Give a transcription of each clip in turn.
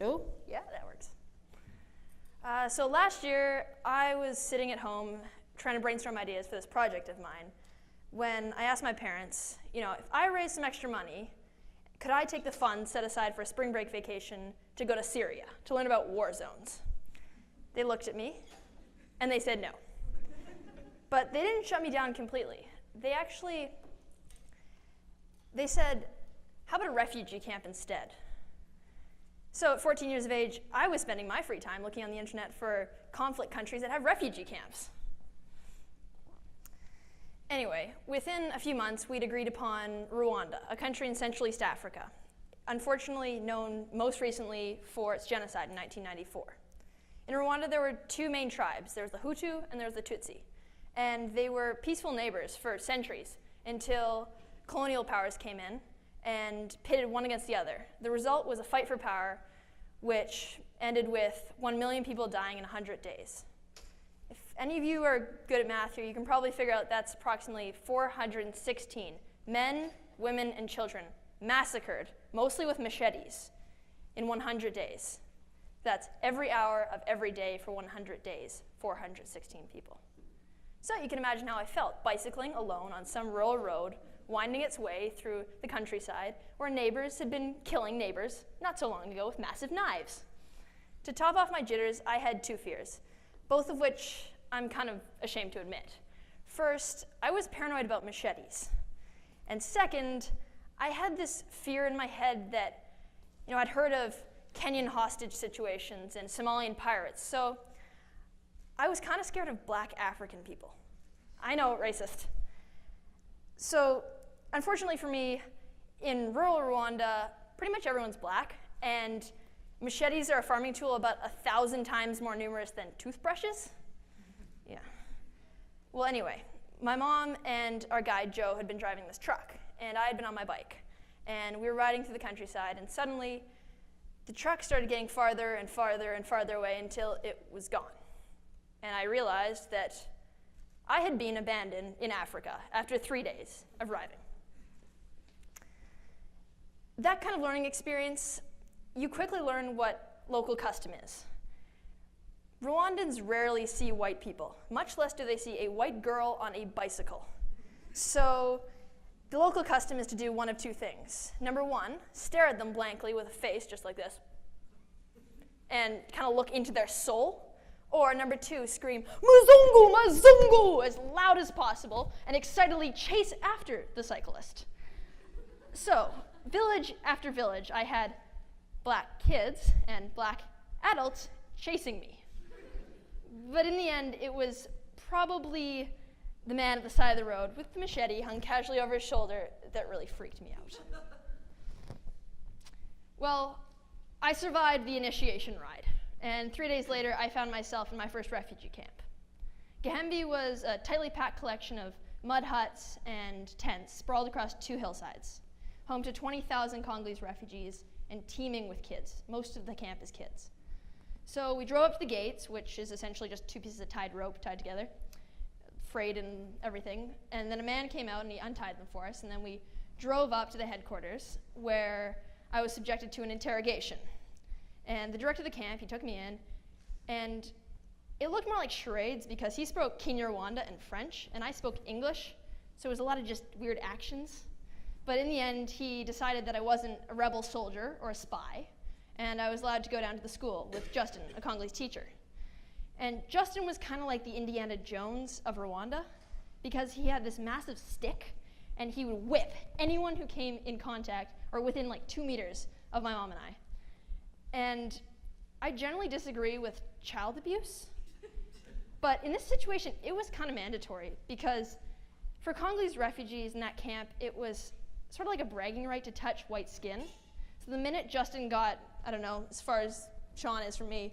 Oh, yeah, that works. So last year, I was sitting at home trying to brainstorm ideas for this project of mine when I asked my parents, if I raise some extra money, could I take the funds set aside for a spring break vacation to go to Syria to learn about war zones? They looked at me, and they said no. But they didn't shut me down completely. They said, how about a refugee camp instead? So at 14 years of age, I was spending my free time looking on the internet for conflict countries that have refugee camps. Anyway, within a few months, we'd agreed upon Rwanda, a country in Central East Africa, unfortunately known most recently for its genocide in 1994. In Rwanda, there were two main tribes. There was the Hutu and there was the Tutsi. And they were peaceful neighbors for centuries until colonial powers came in and pitted one against the other. The result was a fight for power, which ended with 1 million people dying in 100 days. If any of you are good at math here, you can probably figure out that's approximately 416 men, women, and children massacred, mostly with machetes, in 100 days. That's every hour of every day for 100 days, 416 people. So you can imagine how I felt, bicycling alone on some rural road, winding its way through the countryside where neighbors had been killing neighbors not so long ago with massive knives. To top off my jitters, I had two fears, both of which I'm kind of ashamed to admit. First, I was paranoid about machetes. And second, I had this fear in my head that, I'd heard of Kenyan hostage situations and Somalian pirates, so I was kind of scared of black African people. I know, racist. So, unfortunately for me, in rural Rwanda, pretty much everyone's black, and machetes are a farming tool about 1,000 times more numerous than toothbrushes. Yeah. Well, anyway, my mom and our guide, Joe, had been driving this truck, and I had been on my bike. And we were riding through the countryside, and suddenly, the truck started getting farther and farther and farther away until it was gone. And I realized that I had been abandoned in Africa after 3 days of riding. That kind of learning experience, you quickly learn what local custom is. Rwandans rarely see white people, much less do they see a white girl on a bicycle. So the local custom is to do one of two things. Number one, stare at them blankly with a face just like this, and kind of look into their soul. Or number two, scream, "Mzungu, Mzungu," as loud as possible and excitedly chase after the cyclist. So, village after village, I had black kids and black adults chasing me. But in the end, it was probably the man at the side of the road with the machete hung casually over his shoulder that really freaked me out. Well, I survived the initiation ride. And 3 days later, I found myself in my first refugee camp. Gahembe was a tightly packed collection of mud huts and tents sprawled across two hillsides, home to 20,000 Congolese refugees and teeming with kids. Most of the camp is kids. So we drove up to the gates, which is essentially just two pieces of tied rope tied together, frayed and everything. And then a man came out and he untied them for us. And then we drove up to the headquarters where I was subjected to an interrogation. And the director of the camp, he took me in, and it looked more like charades because he spoke Kinyarwanda and French, and I spoke English, so it was a lot of just weird actions. But in the end, he decided that I wasn't a rebel soldier or a spy, and I was allowed to go down to the school with Justin, a Congolese teacher. And Justin was kind of like the Indiana Jones of Rwanda because he had this massive stick, and he would whip anyone who came in contact or within like 2 meters of my mom and I. And I generally disagree with child abuse, but in this situation, it was kind of mandatory because for Congolese refugees in that camp, it was sort of like a bragging right to touch white skin. So the minute Justin got, I don't know, as far as Sean is from me,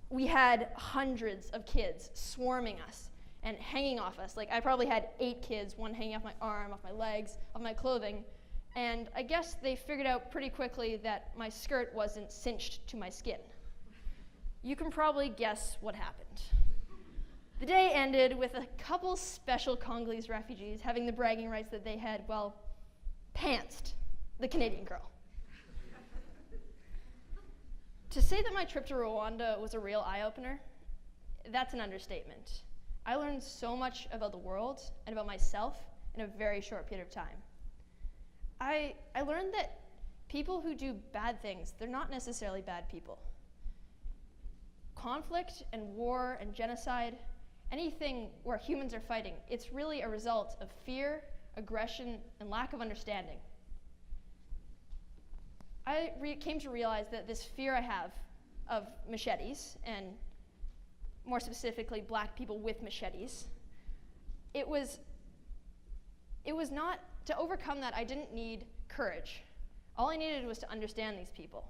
we had hundreds of kids swarming us and hanging off us. Like I probably had 8 kids, one hanging off my arm, off my legs, off my clothing. And I guess they figured out pretty quickly that my skirt wasn't cinched to my skin. You can probably guess what happened. The day ended with a couple special Congolese refugees having the bragging rights that they had, pantsed the Canadian girl. To say that my trip to Rwanda was a real eye-opener, that's an understatement. I learned so much about the world and about myself in a very short period of time. I learned that people who do bad things, they're not necessarily bad people. Conflict and war and genocide, anything where humans are fighting, it's really a result of fear, aggression, and lack of understanding. I came to realize that this fear I have of machetes, and more specifically black people with machetes, it was not, to overcome that I didn't need courage. All I needed was to understand these people.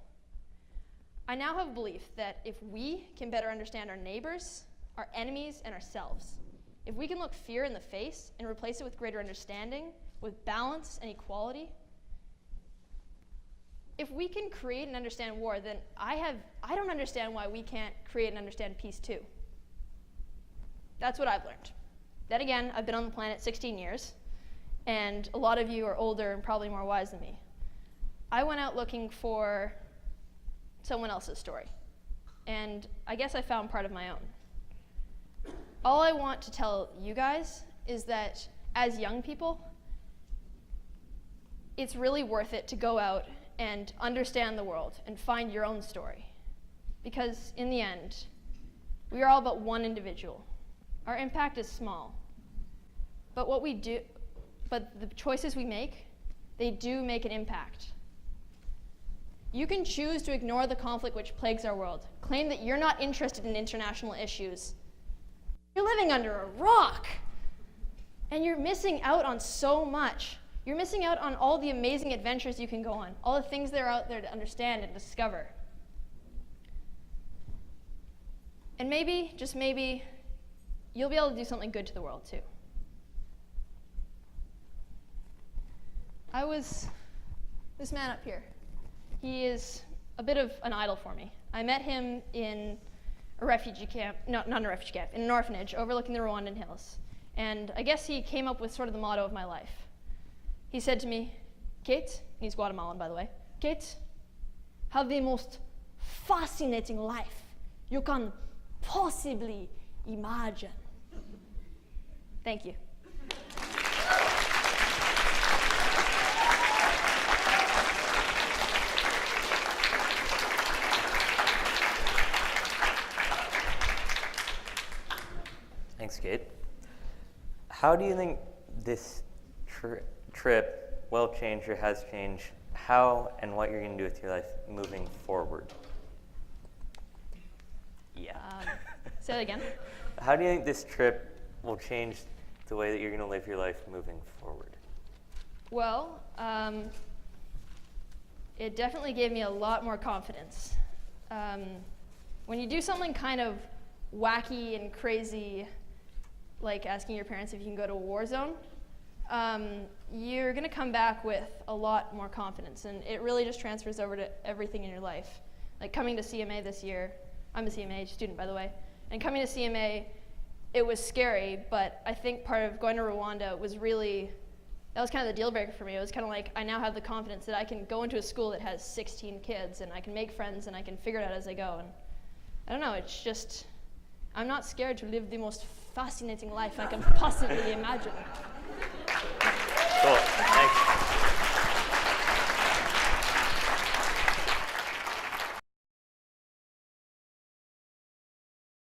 I now have a belief that if we can better understand our neighbors, our enemies, and ourselves, if we can look fear in the face and replace it with greater understanding, with balance and equality, if we can create and understand war, then I don't understand why we can't create and understand peace too. That's what I've learned. Then again, I've been on the planet 16 years, and a lot of you are older and probably more wise than me. I went out looking for someone else's story, and I guess I found part of my own. All I want to tell you guys is that as young people, it's really worth it to go out and understand the world and find your own story. Because in the end, we are all but one individual. Our impact is small. But the choices we make, they do make an impact. You can choose to ignore the conflict which plagues our world, claim that you're not interested in international issues. You're living under a rock, and you're missing out on so much. You're missing out on all the amazing adventures you can go on, all the things that are out there to understand and discover. And maybe, just maybe, you'll be able to do something good to the world too. This man up here, he is a bit of an idol for me. I met him in a refugee camp, not a refugee camp, in an orphanage overlooking the Rwandan hills. And I guess he came up with sort of the motto of my life. He said to me, Kate, he's Guatemalan by the way, Kate, have the most fascinating life you can possibly imagine. Thank you. Thanks, Kate. How do you think this trip will change or has changed how and what you're going to do with your life moving forward? Yeah. Say that again. How do you think this trip will change the way that you're going to live your life moving forward? Well, it definitely gave me a lot more confidence. When you do something kind of wacky and crazy, like asking your parents if you can go to a war zone, you're going to come back with a lot more confidence, and it really just transfers over to everything in your life. Like coming to CMA this year, I'm a CMA student by the way, and coming to CMA, it was scary, but I think part of going to Rwanda was really, that was kind of the deal breaker for me. It was kind of like, I now have the confidence that I can go into a school that has 16 kids, and I can make friends, and I can figure it out as I go. And I don't know, it's just, I'm not scared to live the most fascinating life I can possibly imagine. Cool, thanks.